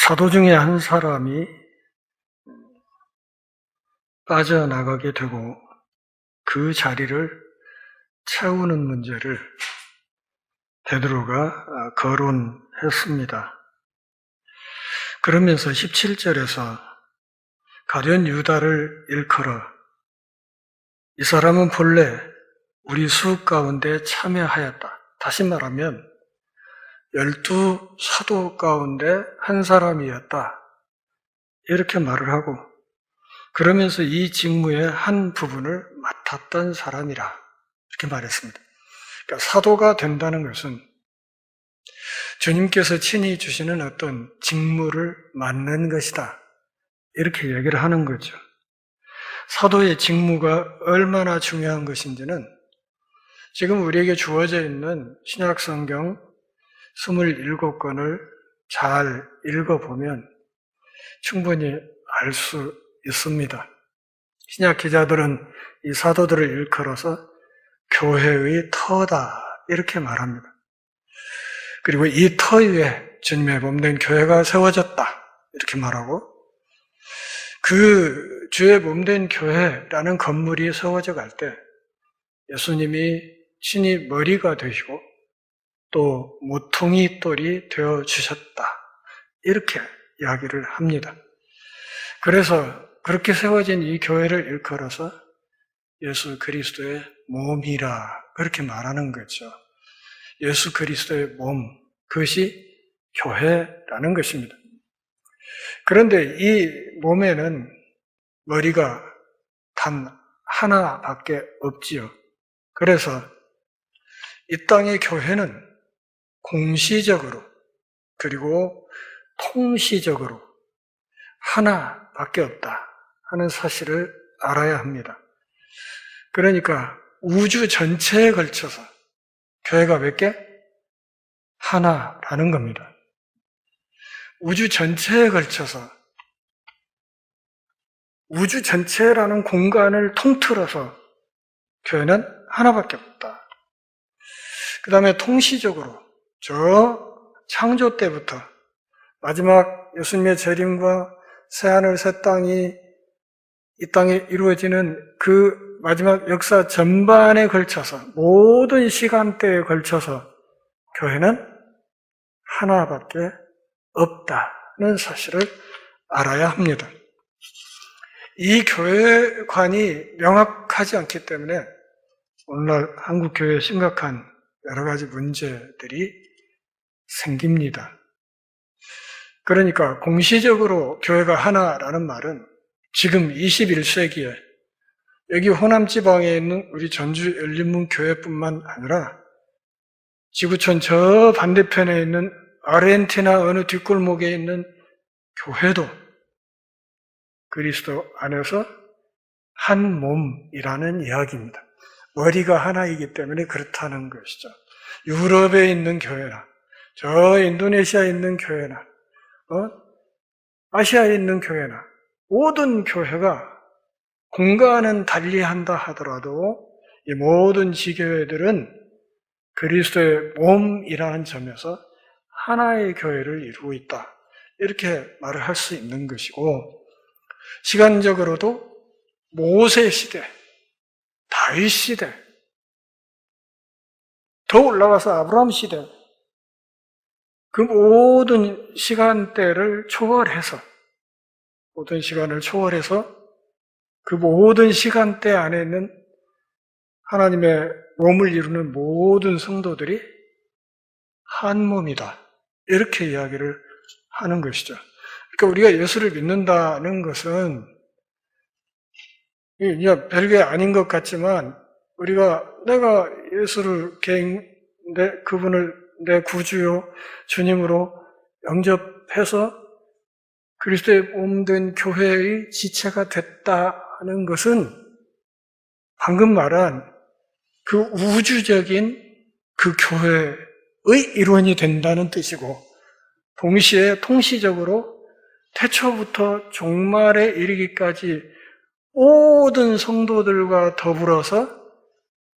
사도 중에 한 사람이 빠져나가게 되고 그 자리를 채우는 문제를 베드로가 거론했습니다. 그러면서 17절에서 가룟 유다를 일컬어 이 사람은 본래 우리 수업 가운데 참여하였다. 다시 말하면 12사도 가운데 한 사람이었다. 이렇게 말을 하고 그러면서 이 직무의 한 부분을 맡았던 사람이라 이렇게 말했습니다. 그러니까 사도가 된다는 것은 주님께서 친히 주시는 어떤 직무를 맡는 것이다. 이렇게 얘기를 하는 거죠. 사도의 직무가 얼마나 중요한 것인지는 지금 우리에게 주어져 있는 신약 성경 27권을 잘 읽어보면 충분히 알 수 있습니다. 신약 기자들은 이 사도들을 일컬어서 교회의 터다 이렇게 말합니다. 그리고 이 터 위에 주님의 몸된 교회가 세워졌다 이렇게 말하고 그 주의 몸된 교회라는 건물이 세워져 갈 때 예수님이 친히 머리가 되시고 또 모퉁이 돌이 되어주셨다 이렇게 이야기를 합니다. 그래서 그렇게 세워진 이 교회를 일컬어서 예수 그리스도의 몸이라 그렇게 말하는 거죠. 예수 그리스도의 몸, 그것이 교회라는 것입니다. 그런데 이 몸에는 머리가 단 하나밖에 없지요. 그래서 이 땅의 교회는 공시적으로 그리고 통시적으로 하나밖에 없다 하는 사실을 알아야 합니다. 그러니까 우주 전체에 걸쳐서 교회가 몇 개? 하나라는 겁니다. 우주 전체에 걸쳐서 우주 전체라는 공간을 통틀어서 교회는 하나밖에 없다. 그 다음에 통시적으로 저 창조 때부터 마지막 예수님의 재림과 새하늘 새 땅이 이 땅에 이루어지는 그 마지막 역사 전반에 걸쳐서 모든 시간대에 걸쳐서 교회는 하나밖에 없다는 사실을 알아야 합니다. 이 교회관이 명확하지 않기 때문에 오늘날 한국 교회에 심각한 여러 가지 문제들이 생깁니다. 그러니까 공시적으로 교회가 하나라는 말은 지금 21세기에 여기 호남 지방에 있는 우리 전주 열린문 교회뿐만 아니라 지구촌 저 반대편에 있는 아르헨티나 어느 뒷골목에 있는 교회도 그리스도 안에서 한 몸이라는 이야기입니다. 머리가 하나이기 때문에 그렇다는 것이죠. 유럽에 있는 교회나 저 인도네시아에 있는 교회나 아시아에 있는 교회나 모든 교회가 공간은 달리한다 하더라도 이 모든 지교회들은 그리스도의 몸이라는 점에서 하나의 교회를 이루고 있다. 이렇게 말을 할 수 있는 것이고 시간적으로도 모세 시대, 다윗 시대, 더 올라가서 아브라함 시대 그 모든 시간대를 초월해서 모든 시간을 초월해서 그 모든 시간대 안에 있는 하나님의 몸을 이루는 모든 성도들이 한 몸이다. 이렇게 이야기를 하는 것이죠. 그러니까 우리가 예수를 믿는다는 것은 그냥 별게 아닌 것 같지만 내가 예수를 그분을 내 구주요 주님으로 영접해서 그리스도의 몸된 교회의 지체가 됐다는 것은 방금 말한 그 우주적인 그 교회의 일원이 된다는 뜻이고 동시에 통시적으로 태초부터 종말에 이르기까지 모든 성도들과 더불어서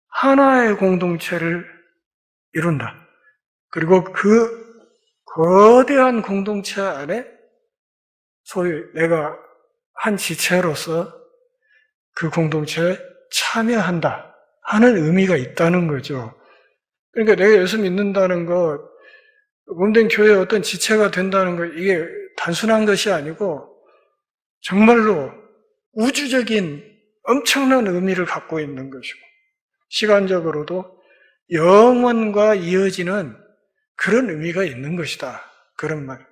하나의 공동체를 이룬다. 그리고 그 거대한 공동체 안에 소위 내가 한 지체로서 그 공동체에 참여한다 하는 의미가 있다는 거죠. 그러니까 내가 예수 믿는다는 것, 몸된 교회의 어떤 지체가 된다는 것, 이게 단순한 것이 아니고 정말로 우주적인 엄청난 의미를 갖고 있는 것이고, 시간적으로도 영원과 이어지는 그런 의미가 있는 것이다. 그런 말.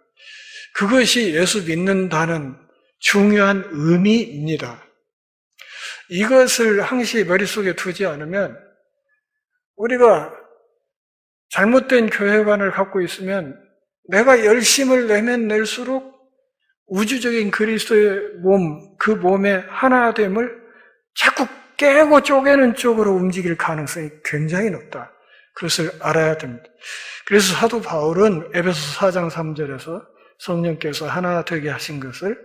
그것이 예수 믿는다는 중요한 의미입니다. 이것을 항시 머릿속에 두지 않으면 우리가 잘못된 교회관을 갖고 있으면 내가 열심을 내면 낼수록 우주적인 그리스도의 몸, 그 몸의 하나됨을 자꾸 깨고 쪼개는 쪽으로 움직일 가능성이 굉장히 높다. 그것을 알아야 됩니다. 그래서 사도 바울은 에베소 4장 3절에서 성령께서 하나 되게 하신 것을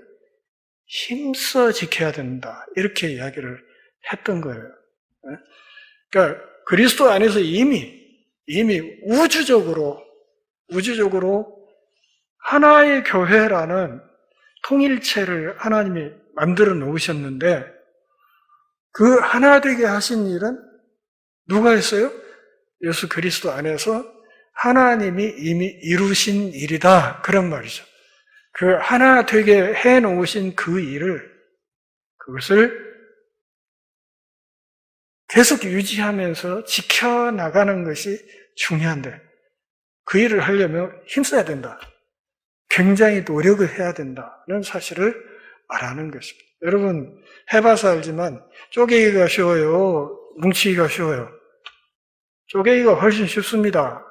힘써 지켜야 된다. 이렇게 이야기를 했던 거예요. 그러니까 그리스도 안에서 이미 우주적으로 하나의 교회라는 통일체를 하나님이 만들어 놓으셨는데 그 하나 되게 하신 일은 누가 했어요? 예수 그리스도 안에서 하나님이 이미 이루신 일이다. 그런 말이죠. 그 하나 되게 해 놓으신 그 일을, 그것을 계속 유지하면서 지켜나가는 것이 중요한데 그 일을 하려면 힘써야 된다. 굉장히 노력을 해야 된다는 사실을 말하는 것입니다. 여러분 해봐서 알지만 쪼개기가 쉬워요? 뭉치기가 쉬워요? 쪼개기가 훨씬 쉽습니다.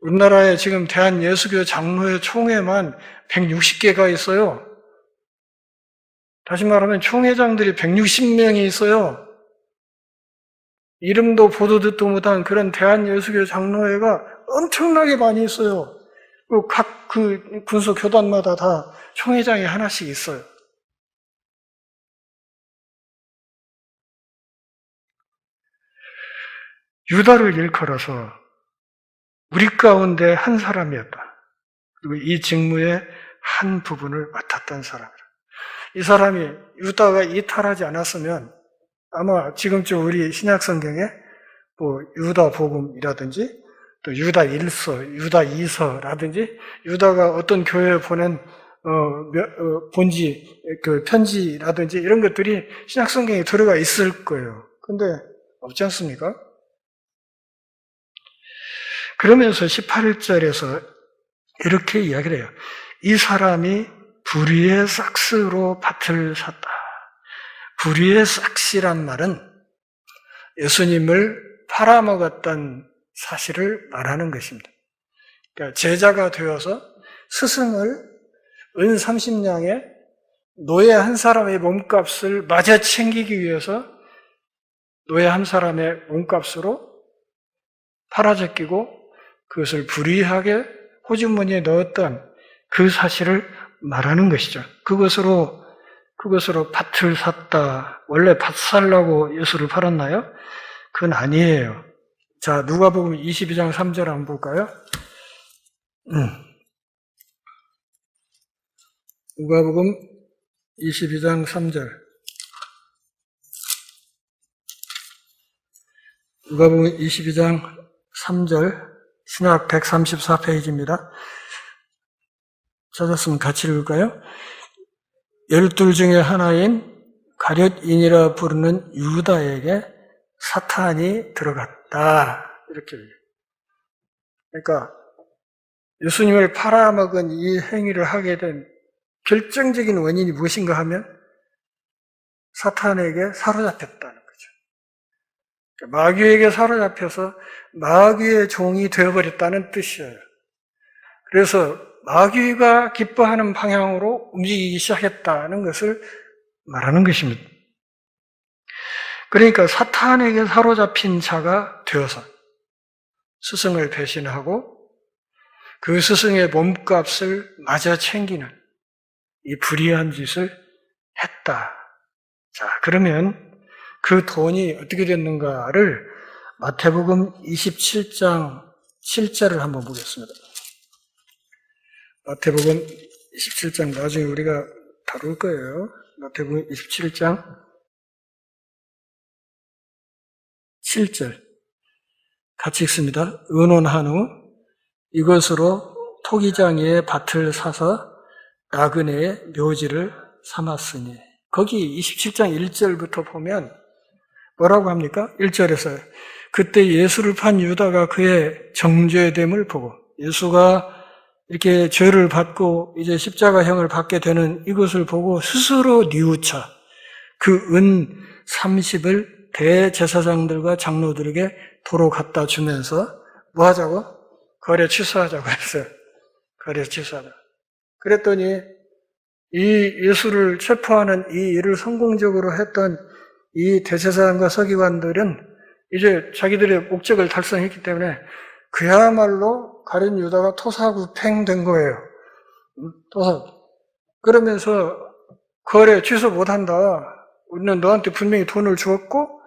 우리나라에 지금 대한예수교 장로회 총회만 160개가 있어요. 다시 말하면 총회장들이 160명이 있어요. 이름도 보도 듣도 못한 그런 대한예수교 장로회가 엄청나게 많이 있어요. 각 그 군소 교단마다 다 총회장이 하나씩 있어요. 유다를 일컬어서 우리 가운데 한 사람이었다. 그리고 이 직무의 한 부분을 맡았던 사람이다. 이 사람이 유다가 이탈하지 않았으면 아마 지금쯤 우리 신약성경에 뭐 유다 복음이라든지 또 유다 1서, 유다 2서라든지 유다가 어떤 교회에 보낸 본지, 그 편지라든지 이런 것들이 신약성경에 들어가 있을 거예요. 근데 없지 않습니까? 그러면서 18절에서 이렇게 이야기를 해요. 이 사람이 불의의 싹스로 밭을 샀다. 불의의 싹시란 말은 예수님을 팔아먹었던 사실을 말하는 것입니다. 그러니까 제자가 되어서 스승을 은 30냥에 노예 한 사람의 몸값을 마저 챙기기 위해서 노예 한 사람의 몸값으로 팔아제끼고 그것을 불의하게 호주머니에 넣었던 그 사실을 말하는 것이죠. 그것으로 밭을 샀다. 원래 밭 살라고 예수를 팔았나요? 그건 아니에요. 자, 누가복음 22장 3절 한번 볼까요? 누가복음 22장 3절. 누가복음 22장 3절, 신약 134페이지입니다. 찾았으면 같이 읽을까요? 12 중에 하나인 가룟인이라 부르는 유다에게 사탄이 들어갔다. 이렇게. 그러니까 예수님을 팔아먹은 이 행위를 하게 된 결정적인 원인이 무엇인가 하면 사탄에게 사로잡혔다는 거죠. 마귀에게 사로잡혀서 마귀의 종이 되어버렸다는 뜻이에요. 그래서 마귀가 기뻐하는 방향으로 움직이기 시작했다는 것을 말하는 것입니다. 그러니까 사탄에게 사로잡힌 자가 되어서 스승을 배신하고 그 스승의 몸값을 마저 챙기는 이 불의한 짓을 했다. 자, 그러면 그 돈이 어떻게 됐는가를 마태복음 27장 7절을 한번 보겠습니다. 마태복음 27장 나중에 우리가 다룰 거예요. 마태복음 27장 7절 같이 읽습니다. 의논한 후 이것으로 토기장의 밭을 사서 나그네의 묘지를 삼았으니, 거기 27장 1절부터 보면 뭐라고 합니까? 1절에서 그때 예수를 판 유다가 그의 정죄됨을 보고, 예수가 이렇게 죄를 받고 이제 십자가형을 받게 되는 이것을 보고 스스로 뉘우쳐 그 은 30을 대제사장들과 장로들에게 도로 갖다 주면서 뭐 하자고? 거래 취소하자고 했어요. 거래 취소하자. 그랬더니 이 예수를 체포하는 이 일을 성공적으로 했던 이 대제사장과 서기관들은 이제 자기들의 목적을 달성했기 때문에 그야말로 가룟 유다가 토사구팽된 거예요. 토사. 그러면서 거래 취소 못한다. 우리는 너한테 분명히 돈을 주었고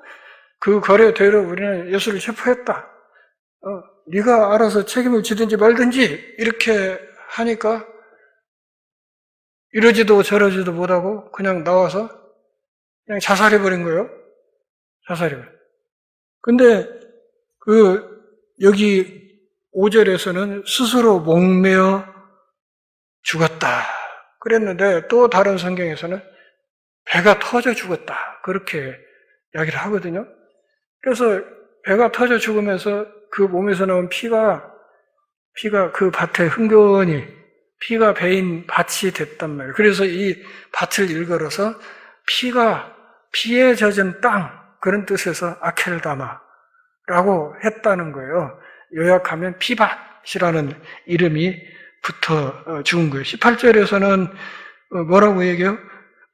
그 거래대로 우리는 예수를 체포했다. 네가 알아서 책임을 지든지 말든지 이렇게 하니까 이러지도 저러지도 못하고 그냥 나와서 그냥 자살해버린 거예요. 자살해버린. 근데 여기 5절에서는 스스로 목매어 죽었다 그랬는데, 또 다른 성경에서는 배가 터져 죽었다 그렇게 이야기를 하거든요. 그래서 배가 터져 죽으면서 그 몸에서 나온 피가 그 밭에 흥건히 피가 배인 밭이 됐단 말이에요. 그래서 이 밭을 일컬어서 피에 젖은 땅, 그런 뜻에서 아켈다마라고 했다는 거예요. 요약하면 피밭이라는 이름이 붙어 죽은 거예요. 18절에서는 뭐라고 얘기해요?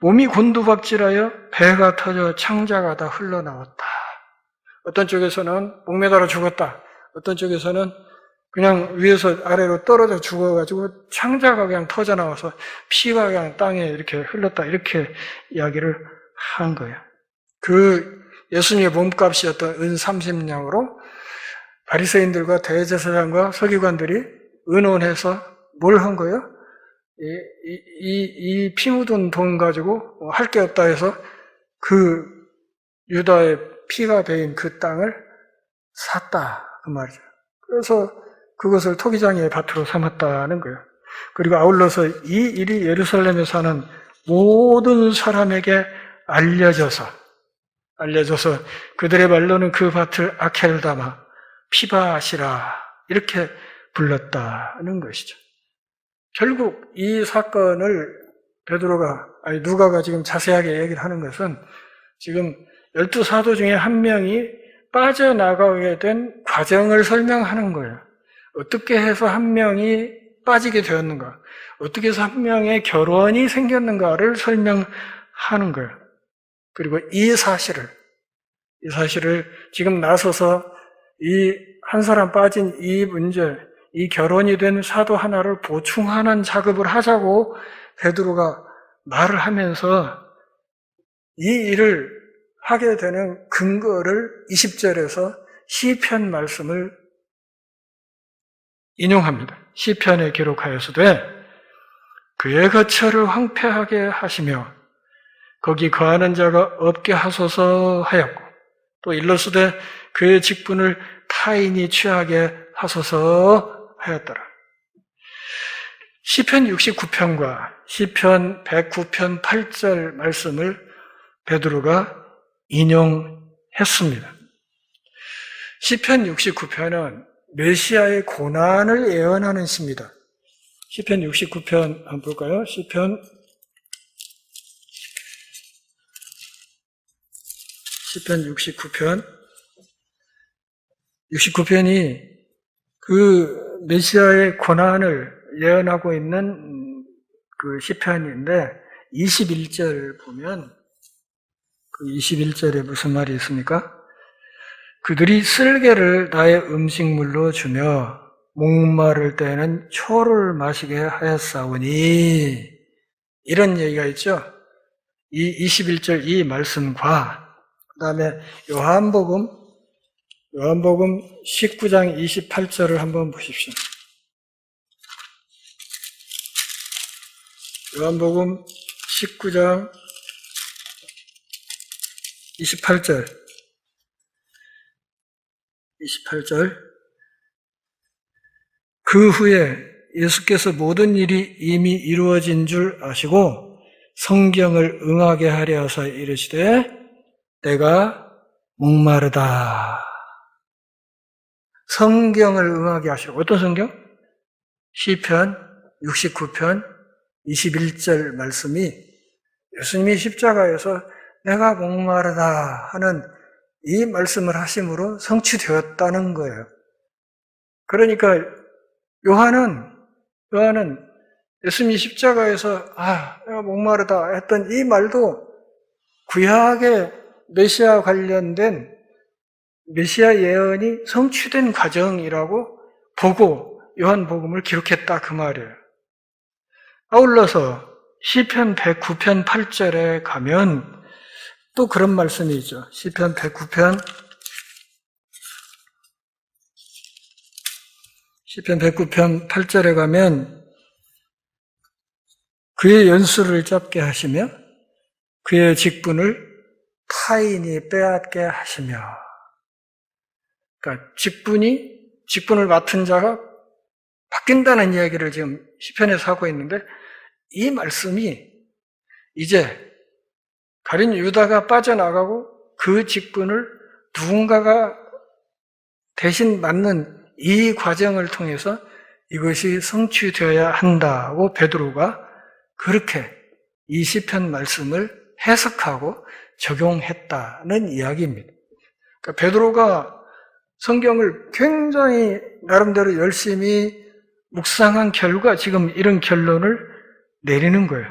몸이 곤두박질하여 배가 터져 창자가 다 흘러나왔다. 어떤 쪽에서는 목매달아 죽었다. 어떤 쪽에서는 그냥 위에서 아래로 떨어져 죽어가지고 창자가 그냥 터져 나와서 피가 그냥 땅에 이렇게 흘렀다. 이렇게 이야기를 한 거예요. 그 예수님의 몸값이었던 은 30냥으로 바리새인들과 대제사장과 서기관들이 의논해서 뭘 한 거예요? 이 피 묻은 돈 가지고 할 게 없다 해서 그 유다의 피가 배인 그 땅을 샀다 그 말이죠. 그래서 그것을 토기장의 밭으로 삼았다는 거예요. 그리고 아울러서 이 일이 예루살렘에 사는 모든 사람에게 알려져서 그들의 말로는 그 밭을 아켈다마, 피밭이라 이렇게 불렀다는 것이죠. 결국 이 사건을 누가가 지금 자세하게 얘기를 하는 것은 지금 12사도 중에 한 명이 빠져나가게 된 과정을 설명하는 거예요. 어떻게 해서 한 명이 빠지게 되었는가, 어떻게 해서 한 명의 결혼이 생겼는가를 설명하는 거예요. 그리고 이 사실을 지금 나서서 이 한 사람 빠진 이 문제, 이 결혼이 된 사도 하나를 보충하는 작업을 하자고 베드로가 말을 하면서 이 일을 하게 되는 근거를 20절에서 시편 말씀을 인용합니다. 시편에 기록하여서되 그의 거처를 황폐하게 하시며 거기 거하는 자가 없게 하소서 하였고, 또 일러스되 그의 직분을 타인이 취하게 하소서 하였더라. 시편 69편과 시편 109편 8절 말씀을 베드로가 인용했습니다. 시편 69편은 메시아의 고난을 예언하는 시입니다. 시편 69편 한번 볼까요? 시편 69편이 그 메시아의 고난을 예언하고 있는 그 시편인데 21절 보면 그 21절에 무슨 말이 있습니까? 그들이 쓸개를 나의 음식물로 주며 목마를 때에는 초를 마시게 하였사오니, 이런 얘기가 있죠. 이 21절 이 말씀과 그 다음에 요한복음 19장 28절을 한번 보십시오. 요한복음 19장 28절. 그 후에 예수께서 모든 일이 이미 이루어진 줄 아시고 성경을 응하게 하려 하사 이르시되 내가 목마르다. 성경을 응하게 하시고, 어떤 성경? 시편 69편 21절 말씀이 예수님이 십자가에서 내가 목마르다 하는 이 말씀을 하심으로 성취되었다는 거예요. 그러니까 요한은 예수님이 십자가에서 내가 목마르다 했던 이 말도 구약의 메시아 관련된 메시아 예언이 성취된 과정이라고 보고 요한복음을 기록했다 그 말이에요. 아울러서 시편 109편 8절에 가면 또 그런 말씀이 있죠. 시편 109편 8절에 가면 그의 연수를 짧게 하시며 그의 직분을 타인이 빼앗게 하시며, 그러니까 직분을 맡은 자가 바뀐다는 이야기를 지금 시편에서 하고 있는데, 이 말씀이 이제 가룟 유다가 빠져나가고 그 직분을 누군가가 대신 맡는 이 과정을 통해서 이것이 성취되어야 한다고 베드로가 그렇게 이 시편 말씀을 해석하고 적용했다는 이야기입니다. 그러니까 베드로가 성경을 굉장히 나름대로 열심히 묵상한 결과 지금 이런 결론을 내리는 거예요.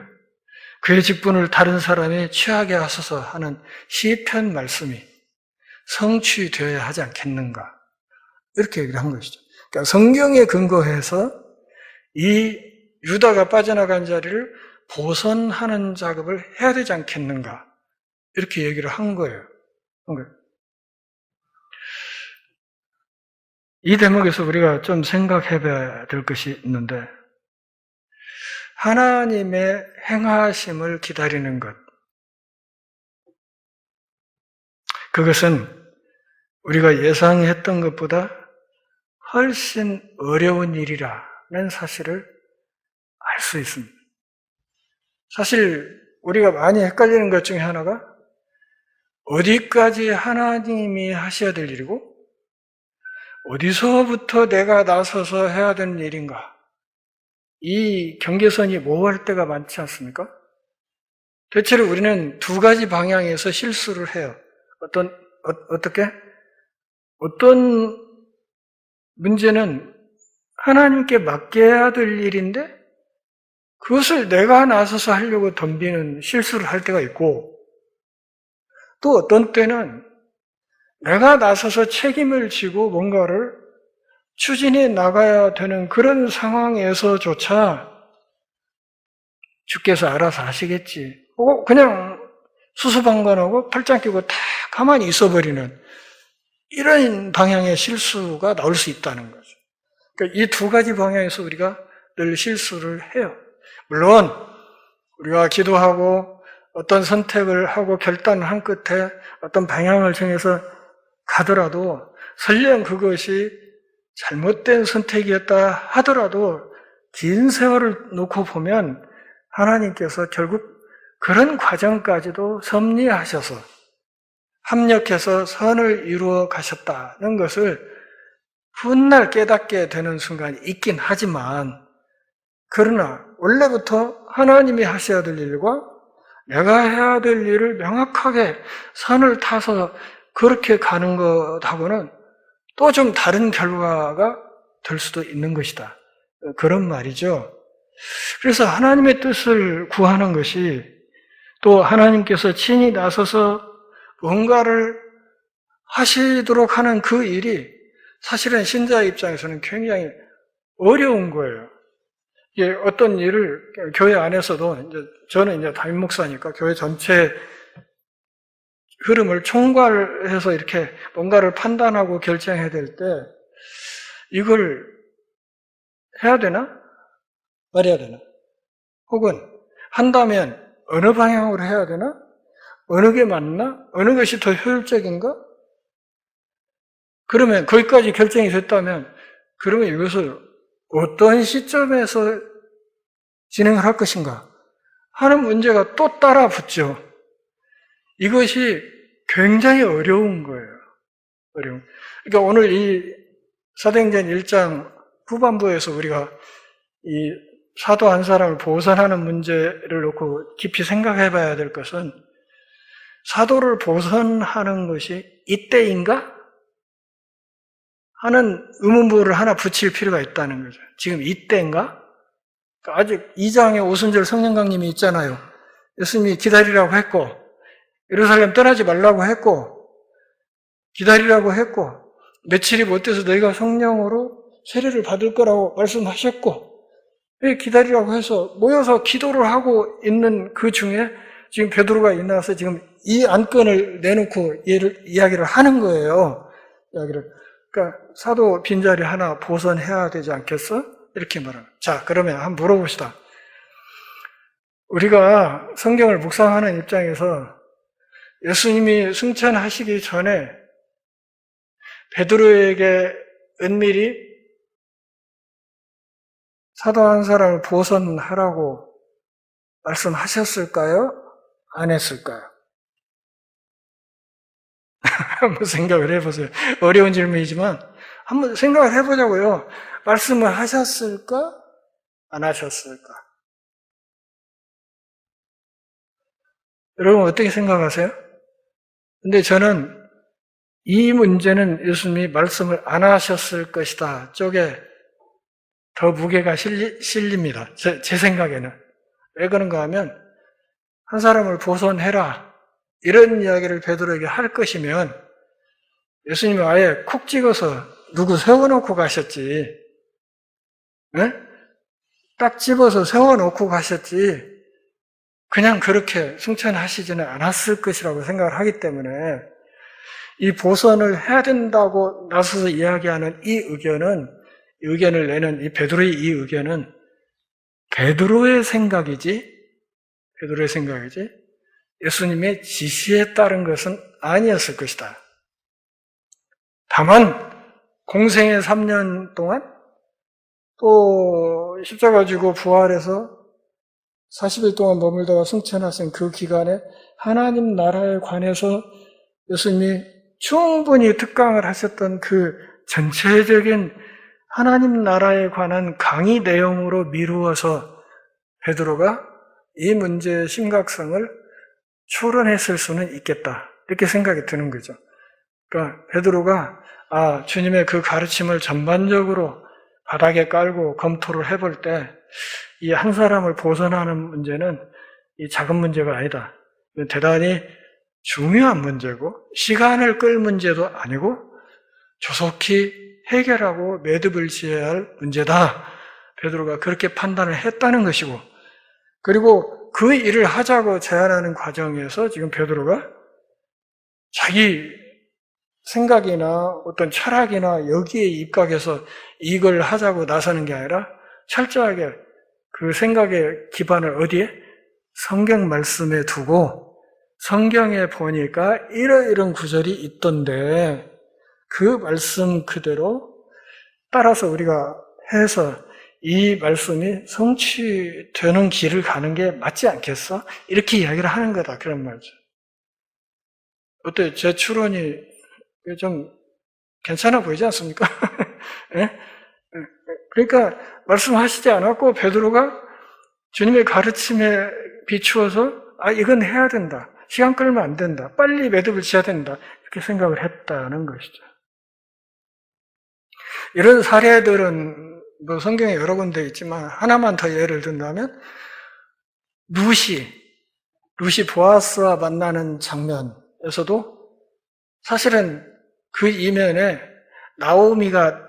그의 직분을 다른 사람이 취하게 하소서 하는 시편 말씀이 성취되어야 하지 않겠는가, 이렇게 얘기를 한 것이죠. 그러니까 성경에 근거해서 이 유다가 빠져나간 자리를 보선하는 작업을 해야 되지 않겠는가, 이렇게 얘기를 한 거예요. 이 대목에서 우리가 좀 생각해 봐야 될 것이 있는데, 하나님의 행하심을 기다리는 것, 그것은 우리가 예상했던 것보다 훨씬 어려운 일이라는 사실을 알 수 있습니다. 사실 우리가 많이 헷갈리는 것 중에 하나가 어디까지 하나님이 하셔야 될 일이고 어디서부터 내가 나서서 해야 되는 일인가, 이 경계선이 모호할 때가 많지 않습니까? 대체로 우리는 두 가지 방향에서 실수를 해요. 어떻게? 어떤 문제는 하나님께 맡겨야 될 일인데 그것을 내가 나서서 하려고 덤비는 실수를 할 때가 있고, 또 어떤 때는 내가 나서서 책임을 지고 뭔가를 추진해 나가야 되는 그런 상황에서조차 주께서 알아서 하시겠지, 그냥 수수방관하고 팔짱 끼고 다 가만히 있어버리는 이런 방향의 실수가 나올 수 있다는 거죠. 그러니까 이 두 가지 방향에서 우리가 늘 실수를 해요. 물론 우리가 기도하고 어떤 선택을 하고 결단을 한 끝에 어떤 방향을 정해서 가더라도 설령 그것이 잘못된 선택이었다 하더라도 긴 세월을 놓고 보면 하나님께서 결국 그런 과정까지도 섭리하셔서 합력해서 선을 이루어 가셨다는 것을 훗날 깨닫게 되는 순간이 있긴 하지만, 그러나 원래부터 하나님이 하셔야 될 일과 내가 해야 될 일을 명확하게 선을 타서 그렇게 가는 것하고는 또 좀 다른 결과가 될 수도 있는 것이다, 그런 말이죠. 그래서 하나님의 뜻을 구하는 것이, 또 하나님께서 친히 나서서 뭔가를 하시도록 하는 그 일이 사실은 신자의 입장에서는 굉장히 어려운 거예요. 어떤 일을 교회 안에서도, 저는 이제 담임 목사니까 교회 전체 흐름을 총괄해서 이렇게 뭔가를 판단하고 결정해야 될 때 이걸 해야 되나? 말해야 되나? 혹은 한다면 어느 방향으로 해야 되나? 어느 게 맞나? 어느 것이 더 효율적인가? 그러면 거기까지 결정이 됐다면 그러면 이것을 어떤 시점에서 진행을 할 것인가 하는 문제가 또 따라 붙죠. 이것이 굉장히 어려운 거예요. 어려운. 그러니까 오늘 이 사도행전 1장 후반부에서 우리가 이 사도 한 사람을 보선하는 문제를 놓고 깊이 생각해 봐야 될 것은 사도를 보선하는 것이 이때인가? 하는 의문부를 하나 붙일 필요가 있다는 거죠. 지금 이때인가? 아직 2장에 오순절 성령 강림이 있잖아요. 예수님이 기다리라고 했고 예루살렘 떠나지 말라고 했고 기다리라고 했고 며칠이 못 돼서 너희가 성령으로 세례를 받을 거라고 말씀하셨고 기다리라고 해서 모여서 기도를 하고 있는 그 중에 지금 베드로가 일어나서 지금 이 안건을 내놓고 이야기를 하는 거예요. 그러니까 사도 빈자리 하나 보선해야 되지 않겠어? 이렇게 말합니다. 자, 그러면 한번 물어봅시다. 우리가 성경을 묵상하는 입장에서 예수님이 승천하시기 전에 베드로에게 은밀히 사도 한 사람을 보선하라고 말씀하셨을까요? 안 했을까요? 한번 생각을 해보세요. 어려운 질문이지만 한번 생각을 해보자고요. 말씀을 하셨을까? 안 하셨을까? 여러분 어떻게 생각하세요? 근데 저는 이 문제는 예수님이 말씀을 안 하셨을 것이다 쪽에 더 무게가 실립니다. 제 생각에는. 왜 그런가 하면 한 사람을 보선해라 이런 이야기를 베드로에게 할 것이면 예수님이 아예 콕 찍어서 누구 세워놓고 가셨지. 네? 딱 집어서 세워놓고 가셨지. 그냥 그렇게 승천하시지는 않았을 것이라고 생각을 하기 때문에 이 보선을 해야 된다고 나서서 이야기하는 이 의견을 내는 이 베드로의 이 의견은 베드로의 생각이지 예수님의 지시에 따른 것은 아니었을 것이다. 다만 공생의 3년 동안 또 십자가 지고 부활해서 40일 동안 머물다가 승천하신 그 기간에 하나님 나라에 관해서 예수님이 충분히 특강을 하셨던 그 전체적인 하나님 나라에 관한 강의 내용으로 미루어서 베드로가 이 문제의 심각성을 추론했을 수는 있겠다. 이렇게 생각이 드는 거죠. 그러니까 베드로가 주님의 그 가르침을 전반적으로 바닥에 깔고 검토를 해볼 때 이 한 사람을 보선하는 문제는 이 작은 문제가 아니다. 대단히 중요한 문제고 시간을 끌 문제도 아니고 조속히 해결하고 매듭을 지어야 할 문제다. 베드로가 그렇게 판단을 했다는 것이고 그리고 그 일을 하자고 제안하는 과정에서 지금 베드로가 자기 생각이나 어떤 철학이나 여기에 입각해서 이걸 하자고 나서는 게 아니라 철저하게 그 생각의 기반을 어디에? 성경 말씀에 두고 성경에 보니까 이런 구절이 있던데 그 말씀 그대로 따라서 우리가 해서 이 말씀이 성취되는 길을 가는 게 맞지 않겠어? 이렇게 이야기를 하는 거다. 그런 말이죠. 어때? 제 추론이 좀 괜찮아 보이지 않습니까? 네? 그러니까 말씀하시지 않았고 베드로가 주님의 가르침에 비추어서 이건 해야 된다. 시간 끌면 안 된다. 빨리 매듭을 지어야 된다. 이렇게 생각을 했다는 것이죠. 이런 사례들은 뭐 성경에 여러 군데 있지만 하나만 더 예를 든다면 루시 보아스와 만나는 장면에서도 사실은 그 이면에 나오미가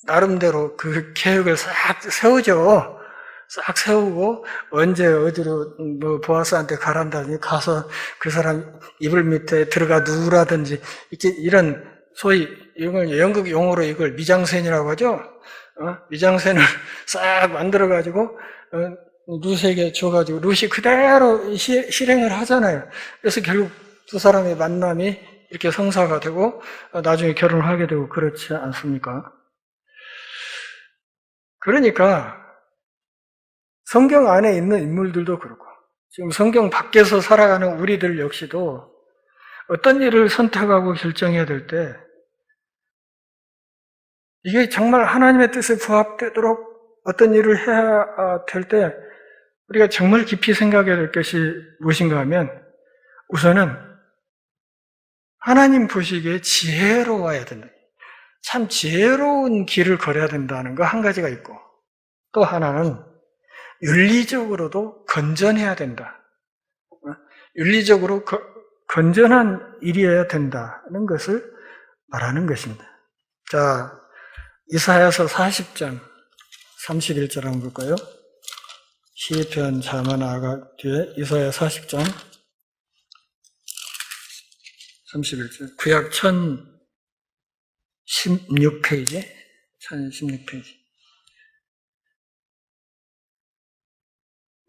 나름대로 그 계획을 싹 세우죠. 싹 세우고 언제 어디로 뭐 보아스한테 가란다든지 가서 그 사람 이불 밑에 들어가 누우라든지 이런 소위 이걸 연극 용어로 이걸 미장센이라고 하죠. 미장센을 싹 만들어 가지고 룻에게 줘가지고 룻이 그대로 실행을 하잖아요. 그래서 결국 두 사람의 만남이 이렇게 성사가 되고 나중에 결혼을 하게 되고 그렇지 않습니까? 그러니까 성경 안에 있는 인물들도 그렇고 지금 성경 밖에서 살아가는 우리들 역시도 어떤 일을 선택하고 결정해야 될 때 이게 정말 하나님의 뜻에 부합되도록 어떤 일을 해야 될 때 우리가 정말 깊이 생각해야 될 것이 무엇인가 하면 우선은 하나님 보시기에 지혜로워야 된다. 참 지혜로운 길을 걸어야 된다는 거 한 가지가 있고 또 하나는 윤리적으로도 건전해야 된다. 윤리적으로 건전한 일이어야 된다는 것을 말하는 것입니다. 자, 이사야서 40장 31절 한번 볼까요? 시편 자만 아가 뒤에 이사야 40장 31절 구약 1016페이지 1016페이지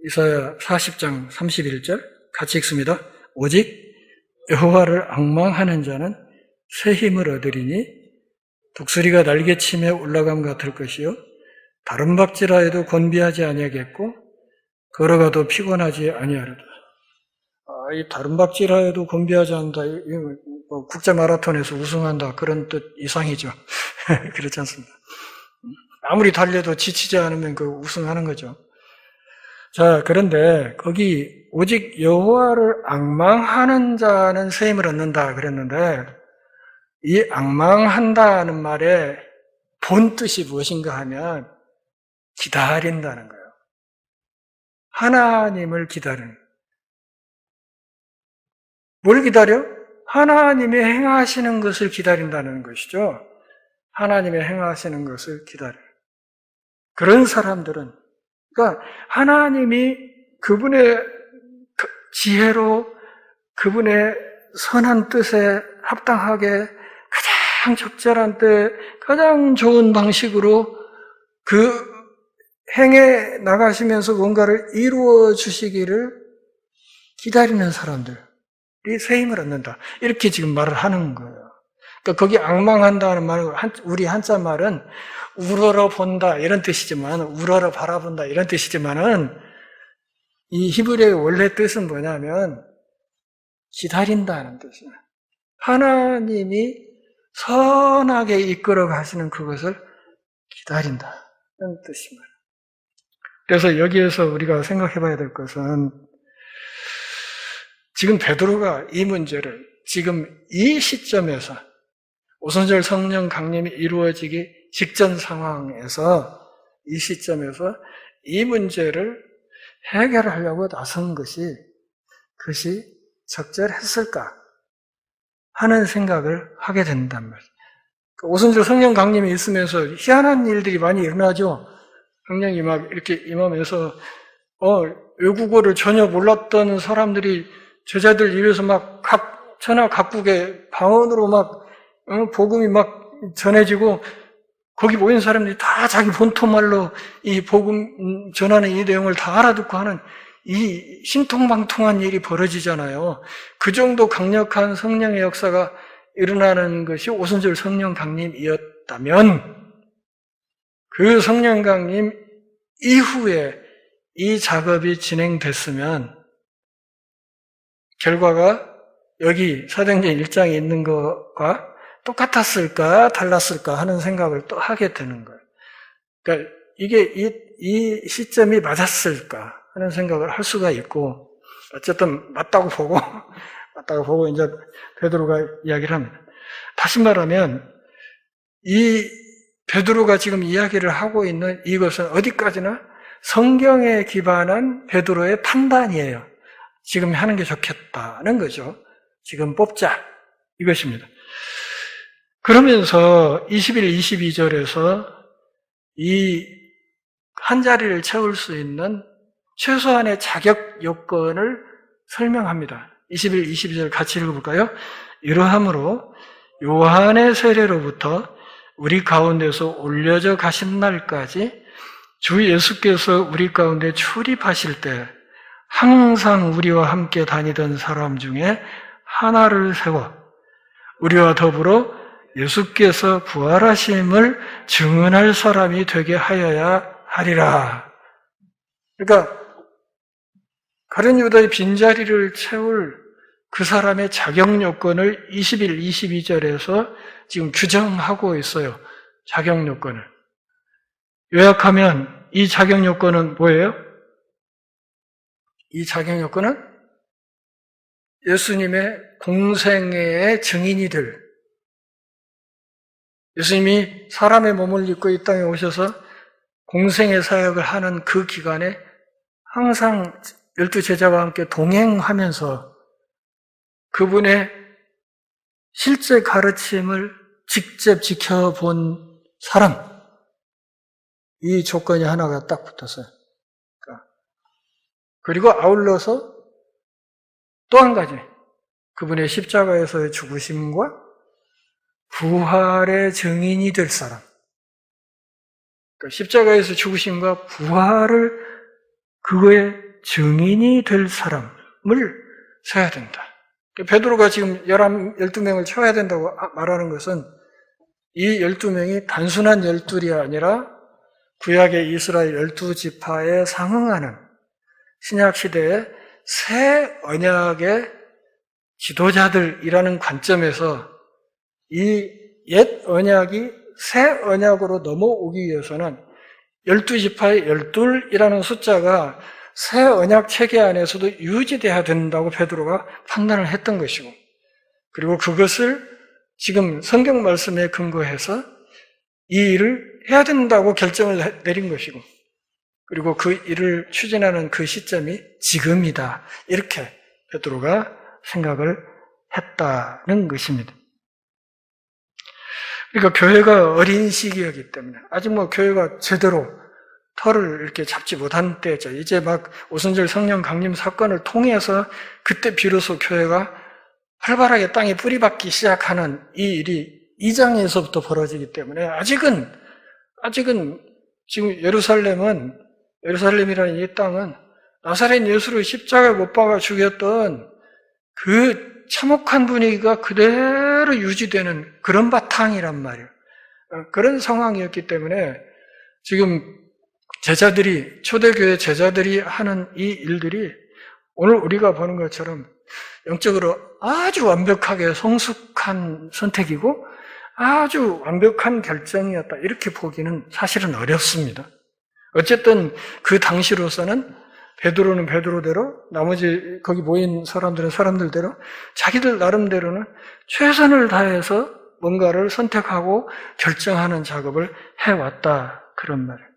이사야 40장 31절 같이 읽습니다. 오직 여호와를 앙망하는 자는 새 힘을 얻으리니 독수리가 날개치며 올라감 같을 것이요 다른 박질하여도 곤비하지 아니하겠고 걸어가도 피곤하지 아니하리라. 이 다른 박질하여도 곤비하지 않는다. 국제 마라톤에서 우승한다 그런 뜻 이상이죠. 그렇지 않습니다. 아무리 달려도 지치지 않으면 그 우승하는 거죠. 자, 그런데 거기 오직 여호와를 앙망하는 자는 새 힘을 얻는다 그랬는데 이 앙망한다는 말의 본 뜻이 무엇인가 하면 기다린다는 거예요. 하나님을 기다리는. 뭘 기다려? 하나님이 행하시는 것을 기다린다는 것이죠. 하나님이 행하시는 것을 기다려. 그런 사람들은 그러니까 하나님이 그분의 지혜로 그분의 선한 뜻에 합당하게 가장 적절한 때 가장 좋은 방식으로 그 행해 나가시면서 뭔가를 이루어 주시기를 기다리는 사람들이 새 힘을 얻는다. 이렇게 지금 말을 하는 거예요. 그러니까 거기 앙망한다는 말은 우리 한자 말은 우러러 본다 이런 뜻이지만 우러러 바라본다 이런 뜻이지만은 이 히브리어의 원래 뜻은 뭐냐면 기다린다는 뜻이에요. 하나님이 선하게 이끌어 가시는 그것을 기다린다는 뜻입니다. 그래서 여기에서 우리가 생각해 봐야 될 것은 지금 베드로가 이 문제를 지금 이 시점에서 오순절 성령 강림이 이루어지기 직전 상황에서 이 시점에서 이 문제를 해결하려고 나선 것이 그것이 적절했을까 하는 생각을 하게 된단 말이에요. 오순절 성령 강림이 있으면서 희한한 일들이 많이 일어나죠. 성령이 막 이렇게 임하면서 외국어를 전혀 몰랐던 사람들이 제자들 입에서 막 각 천하 각국의 방언으로 막 복음이 막 전해지고 거기 모인 사람들이 다 자기 본토말로 이 복음 전하는 이 내용을 다 알아듣고 하는 이 신통방통한 일이 벌어지잖아요. 그 정도 강력한 성령의 역사가 일어나는 것이 오순절 성령 강림이었다면 그 성령 강림 이후에 이 작업이 진행됐으면 결과가 여기 사도행전 1장에 있는 것과 똑같았을까 달랐을까 하는 생각을 또 하게 되는 거예요. 그러니까 이게 이 시점이 맞았을까 하는 생각을 할 수가 있고 어쨌든 맞다고 보고 이제 베드로가 이야기를 합니다. 다시 말하면 이 베드로가 지금 이야기를 하고 있는 이것은 어디까지나 성경에 기반한 베드로의 판단이에요. 지금 하는 게 좋겠다는 거죠. 지금 뽑자 이것입니다. 그러면서 21, 22절에서 이 한 자리를 채울 수 있는 최소한의 자격 요건을 설명합니다. 21, 22절 같이 읽어볼까요? 이러함으로 요한의 세례로부터 우리 가운데서 올려져 가신 날까지 주 예수께서 우리 가운데 출입하실 때 항상 우리와 함께 다니던 사람 중에 하나를 세워 우리와 더불어 예수께서 부활하심을 증언할 사람이 되게 하여야 하리라. 그러니까 가룟 유다의 빈자리를 채울 그 사람의 자격 요건을 21, 22절에서 지금 규정하고 있어요. 자격 요건을. 요약하면 이 자격 요건은 뭐예요? 이 자격 요건은 예수님의 공생애의 증인이 될, 예수님이 사람의 몸을 입고 이 땅에 오셔서 공생애 사역을 하는 그 기간에 항상 12제자와 함께 동행하면서 그분의 실제 가르침을 직접 지켜본 사람, 이 조건이 하나가 딱 붙었어요. 그리고 아울러서 또 한 가지, 그분의 십자가에서의 죽으심과 부활의 증인이 될 사람. 그러니까 십자가에서 죽으심과 부활을 그거의 증인이 될 사람을 세야 된다. 베드로가 지금 12명을 채워야 된다고 말하는 것은 이 12명이 단순한 12이 아니라 구약의 이스라엘 12지파에 상응하는 신약시대의 새 언약의 지도자들이라는 관점에서 이 옛 언약이 새 언약으로 넘어오기 위해서는 12지파의 12이라는 숫자가 새 언약 체계 안에서도 유지돼야 된다고 베드로가 판단을 했던 것이고, 그리고 그것을 지금 성경 말씀에 근거해서 이 일을 해야 된다고 결정을 내린 것이고, 그리고 그 일을 추진하는 그 시점이 지금이다, 이렇게 베드로가 생각을 했다는 것입니다. 그러니까 교회가 어린 시기이기 때문에 아직 교회가 제대로 털을 이렇게 잡지 못한 때죠. 이제 막 오순절 성령 강림 사건을 통해서 그때 비로소 교회가 활발하게 땅에 뿌리박기 시작하는 이 일이 이 장에서부터 벌어지기 때문에 아직은 지금 예루살렘이라는 이 땅은 나사렛 예수를 십자가에 못 박아 죽였던 그 참혹한 분위기가 그대로 유지되는 그런 바탕이란 말이에요. 그런 상황이었기 때문에 지금 초대교회 제자들이 하는 이 일들이 오늘 우리가 보는 것처럼 영적으로 아주 완벽하게 성숙한 선택이고 아주 완벽한 결정이었다, 이렇게 보기는 사실은 어렵습니다. 어쨌든 그 당시로서는 베드로는 베드로대로, 나머지 거기 모인 사람들은 사람들대로 자기들 나름대로는 최선을 다해서 뭔가를 선택하고 결정하는 작업을 해왔다, 그런 말이에요.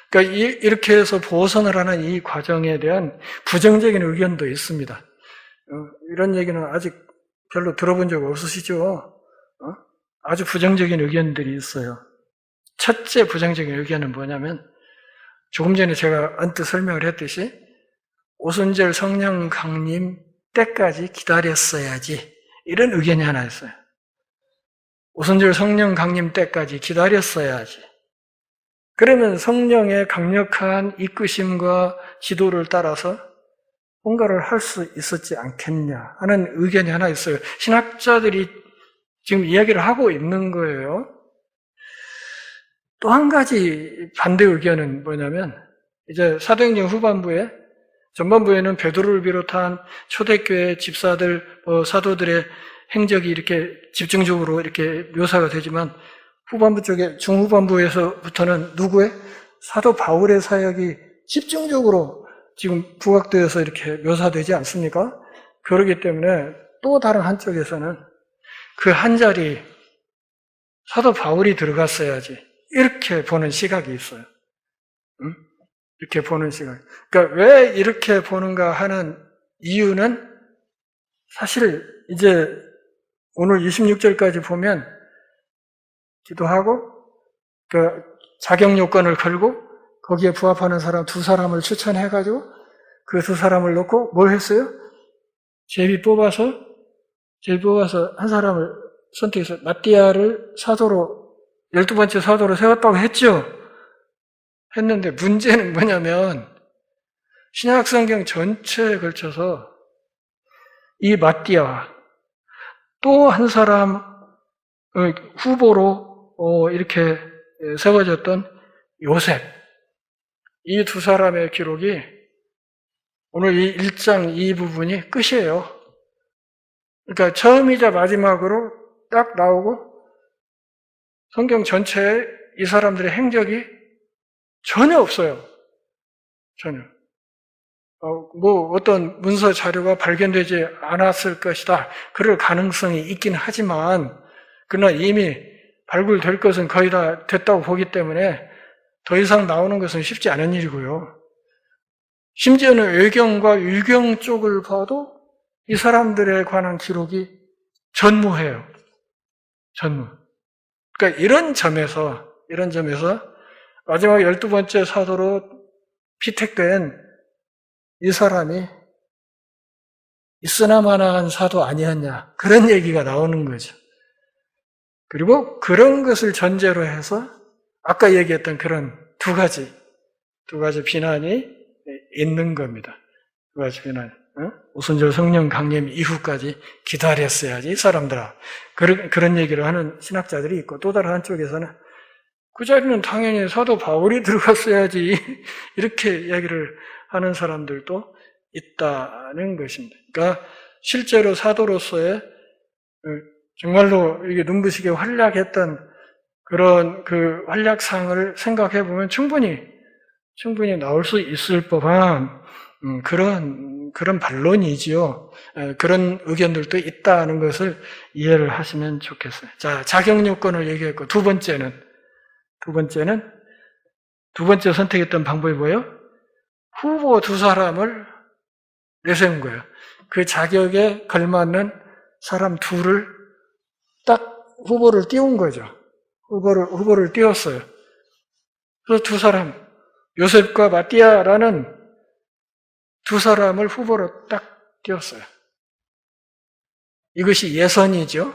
그러니까 이렇게 해서 보선을 하는 이 과정에 대한 부정적인 의견도 있습니다. 이런 얘기는 아직 별로 들어본 적 없으시죠? 아주 부정적인 의견들이 있어요. 첫째 부정적인 의견은 뭐냐면, 조금 전에 제가 언뜻 설명을 했듯이 오순절 성령 강림 때까지 기다렸어야지, 이런 의견이 하나 있어요. 오순절 성령 강림 때까지 기다렸어야지. 그러면 성령의 강력한 이끄심과 지도를 따라서 뭔가를 할 수 있었지 않겠냐 하는 의견이 하나 있어요. 신학자들이 지금 이야기를 하고 있는 거예요. 또 한 가지 반대 의견은 뭐냐면, 이제 사도행전 후반부에, 전반부에는 베드로를 비롯한 초대교회 집사들, 사도들의 행적이 이렇게 집중적으로 이렇게 묘사가 되지만, 후반부 쪽에, 중후반부에서부터는 누구의? 사도 바울의 사역이 집중적으로 지금 부각되어서 이렇게 묘사되지 않습니까? 그렇기 때문에 또 다른 한쪽에서는 그 한 자리 사도 바울이 들어갔어야지, 이렇게 보는 시각이 있어요. 이렇게 보는 시각. 그러니까 왜 이렇게 보는가 하는 이유는 사실 이제 오늘 26절까지 보면 기도하고 그 자격 요건을 걸고 거기에 부합하는 사람 두 사람을 추천해가지고 그 두 사람을 놓고 뭘 했어요? 제비 뽑아서 한 사람을 선택해서 마띠아를 12번째 사도로 세웠다고 했죠. 했는데 문제는 뭐냐면 신약성경 전체에 걸쳐서 이 마띠아 또 한 사람 후보로 이렇게 세워졌던 요셉, 이 두 사람의 기록이 오늘 이 1장 이 부분이 끝이에요. 그러니까 처음이자 마지막으로 딱 나오고 성경 전체에 이 사람들의 행적이 전혀 없어요. 전혀. 뭐 어떤 문서 자료가 발견되지 않았을 것이다. 그럴 가능성이 있긴 하지만 그러나 이미 발굴될 것은 거의 다 됐다고 보기 때문에 더 이상 나오는 것은 쉽지 않은 일이고요. 심지어는 외경과 유경 쪽을 봐도 이 사람들에 관한 기록이 전무해요. 전무. 그러니까 이런 점에서 마지막 12번째 사도로 피택된 이 사람이 있으나마나한 사도 아니었냐, 그런 얘기가 나오는 거죠. 그리고 그런 것을 전제로 해서 아까 얘기했던 그런 두 가지 비난이 있는 겁니다. 두 가지 비난. 오순절 성령 강림 이후까지 기다렸어야지 이 사람들아, 그런 얘기를 하는 신학자들이 있고, 또 다른 한쪽에서는 그 자리는 당연히 사도 바울이 들어갔어야지 이렇게 얘기를 하는 사람들도 있다는 것입니다. 그러니까 실제로 사도로서의 정말로 이게 눈부시게 활약했던 그런 그 활약상을 생각해 보면 충분히 나올 수 있을 법한 그런 반론이지요. 그런 의견들도 있다는 것을 이해를 하시면 좋겠어요. 자, 자격 요건을 얘기했고, 두 번째 선택했던 방법이 뭐예요? 후보 두 사람을 내세운 거예요. 그 자격에 걸맞는 사람 둘을 딱 후보를 띄운 거죠. 후보를 띄웠어요. 그래서 두 사람, 요셉과 마띠아라는 두 사람을 후보로 딱 띄웠어요. 이것이 예선이죠.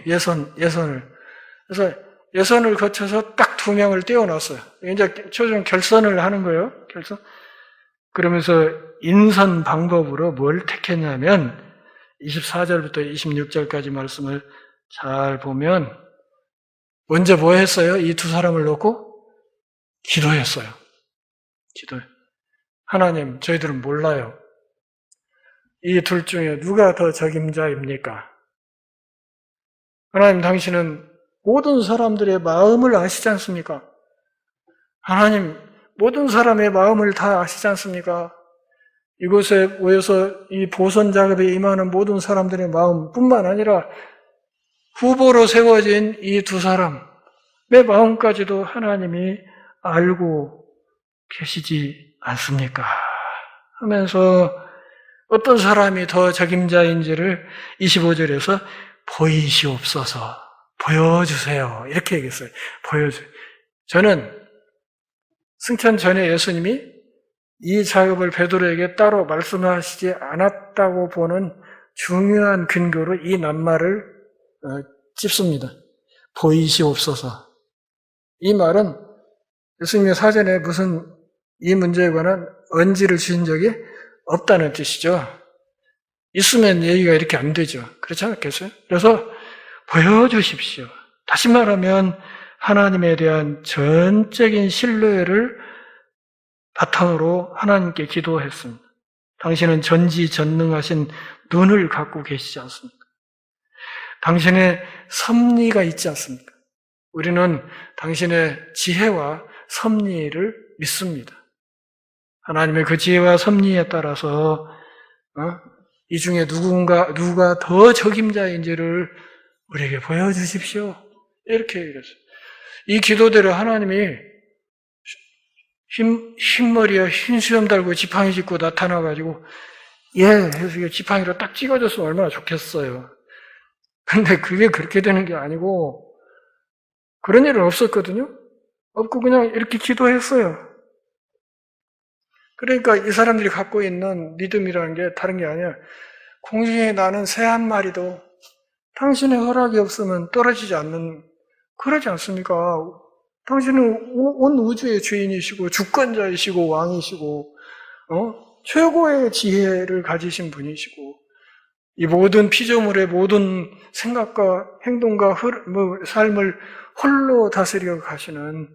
예선을. 그래서 예선을 거쳐서 딱 두 명을 띄워놨어요. 이제 최종 결선을 하는 거예요. 결선. 그러면서 인선 방법으로 뭘 택했냐면 24절부터 26절까지 말씀을 잘 보면 먼저 뭐 했어요? 이 두 사람을 놓고 기도했어요. 하나님, 저희들은 몰라요. 이 둘 중에 누가 더 적임자입니까? 하나님, 당신은 모든 사람들의 마음을 아시지 않습니까? 하나님, 모든 사람의 마음을 다 아시지 않습니까? 이곳에 모여서 이 보선 작업에 임하는 모든 사람들의 마음뿐만 아니라 후보로 세워진 이 두 사람의 마음까지도 하나님이 알고 계시지 않습니까? 하면서 어떤 사람이 더 적임자인지를 25절에서 보이시옵소서, 보여주세요, 이렇게 얘기했어요. 보여주세요. 저는 승천 전에 예수님이 이 작업을 베드로에게 따로 말씀하시지 않았다고 보는 중요한 근거로 이 낱말을 찝습니다. 보이시옵소서. 이 말은 예수님이 사전에 무슨 이 문제에 관한 언지를 주신 적이 없다는 뜻이죠. 있으면 얘기가 이렇게 안 되죠. 그렇지 않겠어요? 그래서 보여주십시오. 다시 말하면 하나님에 대한 전적인 신뢰를 바탕으로 하나님께 기도했습니다. 당신은 전지전능하신 눈을 갖고 계시지 않습니까? 당신의 섭리가 있지 않습니까? 우리는 당신의 지혜와 섭리를 믿습니다. 하나님의 그 지혜와 섭리에 따라서 이 중에 누가 더 적임자인지를 우리에게 보여주십시오. 이렇게 얘기했어요. 이 기도대로 하나님이 흰머리에 흰 수염 달고 지팡이 짚고 나타나가지고 해서 지팡이로 딱 찍어줬으면 얼마나 좋겠어요. 근데 그게 그렇게 되는 게 아니고 그런 일은 없었거든요. 없고 그냥 이렇게 기도했어요. 그러니까 이 사람들이 갖고 있는 믿음이라는 게 다른 게 아니라 공중에 나는 새 한 마리도 당신의 허락이 없으면 떨어지지 않는, 그러지 않습니까? 당신은 온 우주의 주인이시고 주권자이시고 왕이시고 최고의 지혜를 가지신 분이시고 이 모든 피조물의 모든 생각과 행동과 삶을 홀로 다스려 가시는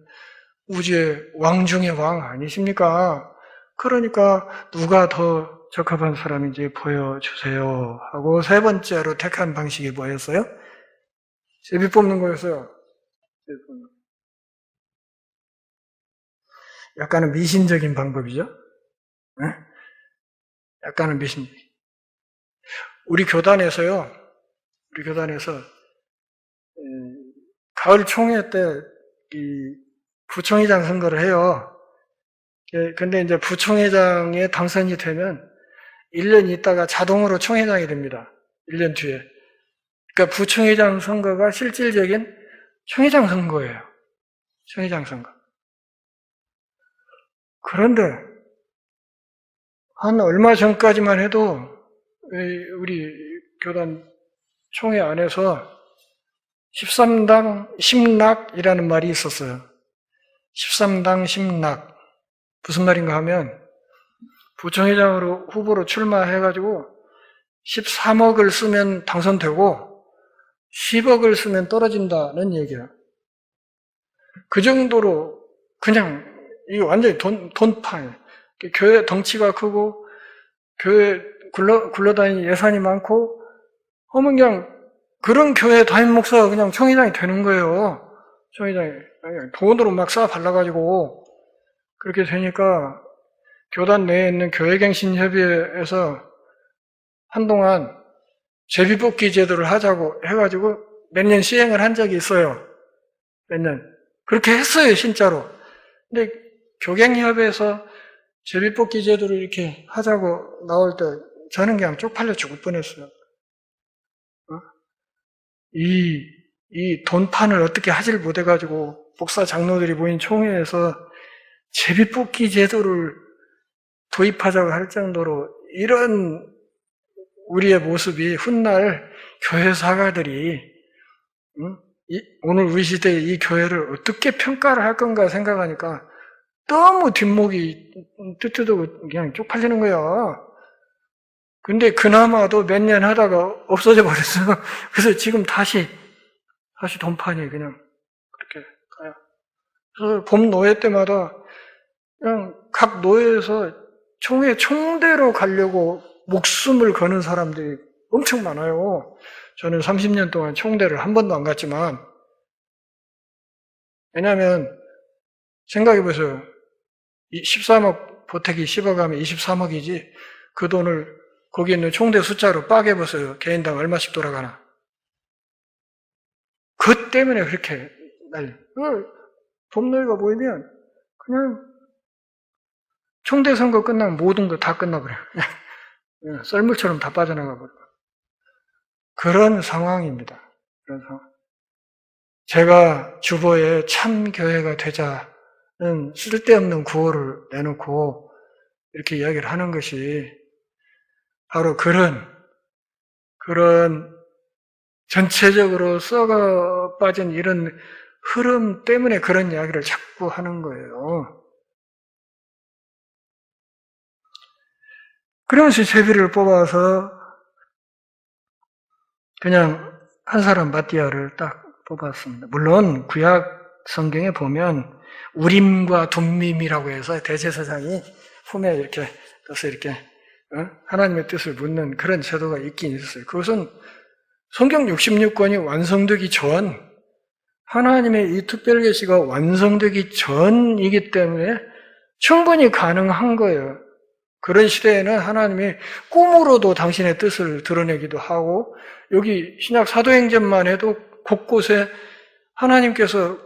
우주의 왕 중의 왕 아니십니까? 그러니까 누가 더 적합한 사람인지 보여주세요 하고 세 번째로 택한 방식이 뭐였어요? 제비 뽑는 거였어요. 약간은 미신적인 방법이죠. 네? 약간은 미신. 우리 교단에서 가을 총회 때 이 부총회장 선거를 해요. 근데 이제 부총회장에 당선이 되면 1년 있다가 자동으로 총회장이 됩니다. 1년 뒤에. 그러니까 부총회장 선거가 실질적인 총회장 선거예요. 총회장 선거. 그런데 한 얼마 전까지만 해도 우리 교단 총회 안에서 13당 10낙이라는 말이 있었어요. 13당 10낙. 무슨 말인가 하면 부총회장으로 후보로 출마해가지고 13억을 쓰면 당선되고 10억을 쓰면 떨어진다는 얘기야. 그 정도로 그냥 이게 완전히 돈판. 교회 덩치가 크고 교회 굴러다니는 예산이 많고 그냥 그런 교회 담임 목사가 그냥 총회장이 되는 거예요. 총회장이 돈으로 막 쌓아 발라가지고 그렇게 되니까 교단 내에 있는 교회갱신협의회에서 한동안 제비뽑기 제도를 하자고 해가지고 몇 년 시행을 한 적이 있어요. 몇 년. 그렇게 했어요, 진짜로. 근데 교갱협에서 제비뽑기 제도를 이렇게 하자고 나올 때 저는 그냥 쪽팔려 죽을 뻔했어요. 이 돈판을 어떻게 하질 못해가지고 목사 장로들이 모인 총회에서 제비뽑기 제도를 도입하자고 할 정도로 이런 우리의 모습이 훗날 교회 사가들이 오늘 우리 시대의 이 교회를 어떻게 평가를 할 건가 생각하니까 너무 뒷목이 뜨뜨고 그냥 쪽팔리는 거야. 근데 그나마도 몇 년 하다가 없어져 버렸어. 그래서 지금 다시 돈판이 그냥 그렇게 가요. 그래서 봄 노예 때마다 그냥 각 노예에서 총대로 가려고 목숨을 거는 사람들이 엄청 많아요. 저는 30년 동안 총대를 한 번도 안 갔지만, 왜냐하면 생각해보세요. 13억 보태기 10억 하면 23억이지 그 돈을 거기 있는 총대 숫자로 빠개보세요. 개인당 얼마씩 돌아가나. 그것 때문에 그렇게 봄노예가 모이면 그냥 총대 선거 끝나면 모든 거 다 끝나버려요. 썰물처럼 다 빠져나가 버려요. 그런 상황입니다. 그런 상황. 제가 주보에 참교회가 되자는 쓸데없는 구호를 내놓고 이렇게 이야기를 하는 것이 바로 그런 전체적으로 썩어 빠진 이런 흐름 때문에 그런 이야기를 자꾸 하는 거예요. 그러면서 제비를 뽑아서 그냥 한 사람 마띠아를 딱 뽑았습니다. 물론 구약 성경에 보면 우림과 둠밈이라고 해서 대제사장이 품에 이렇게 떠서 이렇게 하나님의 뜻을 묻는 그런 제도가 있긴 있었어요. 그것은 성경 66권이 완성되기 전, 하나님의 이 특별 계시가 완성되기 전이기 때문에 충분히 가능한 거예요. 그런 시대에는 하나님이 꿈으로도 당신의 뜻을 드러내기도 하고, 여기 신약 사도행전만 해도 곳곳에 하나님께서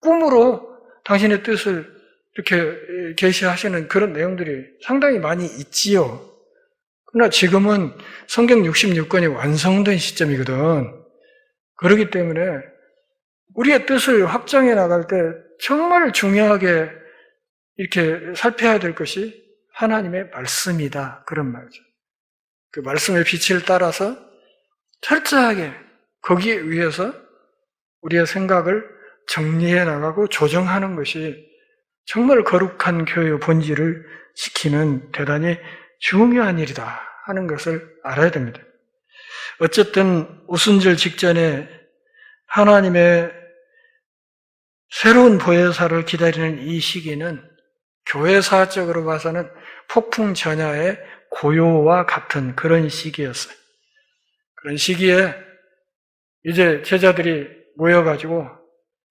꿈으로 당신의 뜻을 이렇게 계시하시는 그런 내용들이 상당히 많이 있지요. 그러나 지금은 성경 66권이 완성된 시점이거든. 그렇기 때문에 우리의 뜻을 확정해 나갈 때 정말 중요하게 이렇게 살펴야 될 것이 하나님의 말씀이다. 그런 말이죠. 그 말씀의 빛을 따라서 철저하게 거기에 의해서 우리의 생각을 정리해 나가고 조정하는 것이 정말 거룩한 교회의 본질을 지키는 대단히 중요한 일이다 하는 것을 알아야 됩니다. 어쨌든 오순절 직전에 하나님의 새로운 보혜사를 기다리는 이 시기는 교회사적으로 봐서는 폭풍 전야의 고요와 같은 그런 시기였어요. 그런 시기에 이제 제자들이 모여가지고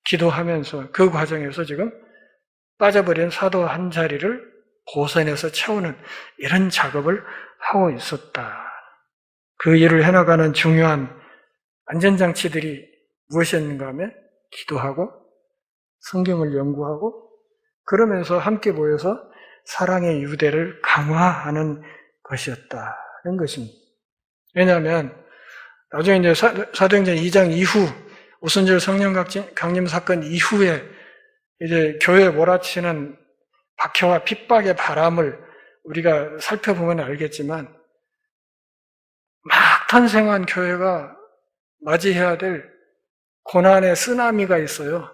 기도하면서 그 과정에서 지금 빠져버린 사도 한 자리를 보선해서 채우는 이런 작업을 하고 있었다. 그 일을 해나가는 중요한 안전장치들이 무엇이었는가 하면 기도하고 성경을 연구하고 그러면서 함께 모여서 사랑의 유대를 강화하는 것이었다는 것입니다. 왜냐하면 나중에 이제 사도행전 2장 이후 오순절 성령 강림 사건 이후에 이제 교회에 몰아치는 박해와 핍박의 바람을 우리가 살펴보면 알겠지만 막 탄생한 교회가 맞이해야 될 고난의 쓰나미가 있어요.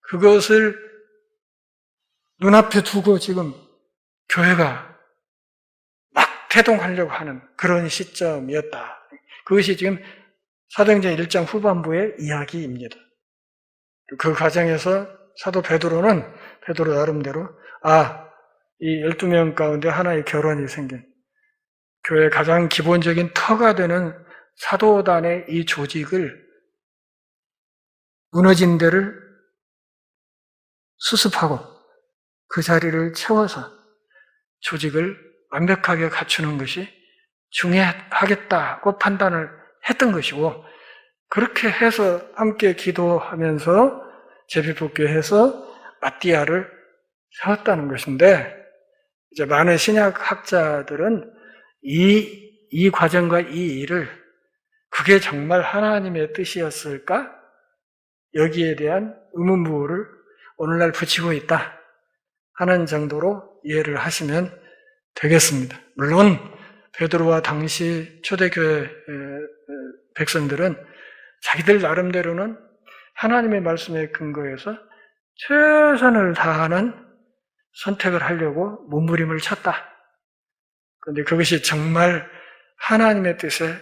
그것을 눈앞에 두고 지금 교회가 막 태동하려고 하는 그런 시점이었다. 그것이 지금 사도행전 1장 후반부의 이야기입니다. 그 과정에서 사도 베드로는 베드로 나름대로 이 12명 가운데 하나의 결혼이 생긴 교회의 가장 기본적인 터가 되는 사도단의 이 조직을 무너진 데를 수습하고 그 자리를 채워서 조직을 완벽하게 갖추는 것이 중요하겠다고 판단을 했던 것이고 그렇게 해서 함께 기도하면서 제비뽑기해서 마띠아를 세웠다는 것인데 이제 많은 신약 학자들은 이 과정과 이 일을 그게 정말 하나님의 뜻이었을까? 여기에 대한 의문부호를 오늘날 붙이고 있다 하는 정도로 이해를 하시면 되겠습니다. 물론 베드로와 당시 초대교회 백성들은 자기들 나름대로는 하나님의 말씀에 근거해서 최선을 다하는 선택을 하려고 몸부림을 쳤다. 그런데 그것이 정말 하나님의 뜻에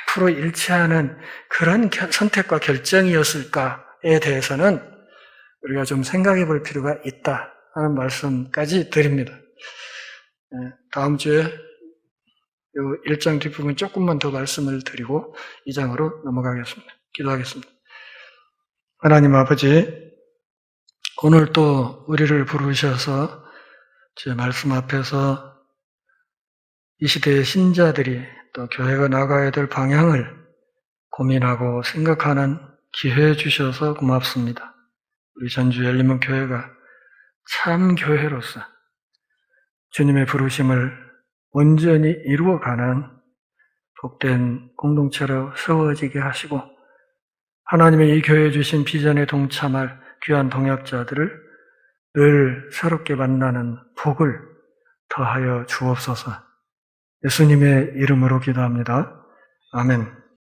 100% 일치하는 그런 선택과 결정이었을까에 대해서는 우리가 좀 생각해 볼 필요가 있다 하는 말씀까지 드립니다. 다음 주에 이 1장 뒷부분 조금만 더 말씀을 드리고 2장으로 넘어가겠습니다. 기도하겠습니다. 하나님 아버지, 오늘 또 우리를 부르셔서 제 말씀 앞에서 이 시대의 신자들이 또 교회가 나가야 될 방향을 고민하고 생각하는 기회 주셔서 고맙습니다. 우리 전주 열림문 교회가 참 교회로서 주님의 부르심을 온전히 이루어가는 복된 공동체로 세워지게 하시고 하나님의 이 교회에 주신 비전에 동참할 귀한 동역자들을 늘 새롭게 만나는 복을 더하여 주옵소서. 예수님의 이름으로 기도합니다. 아멘.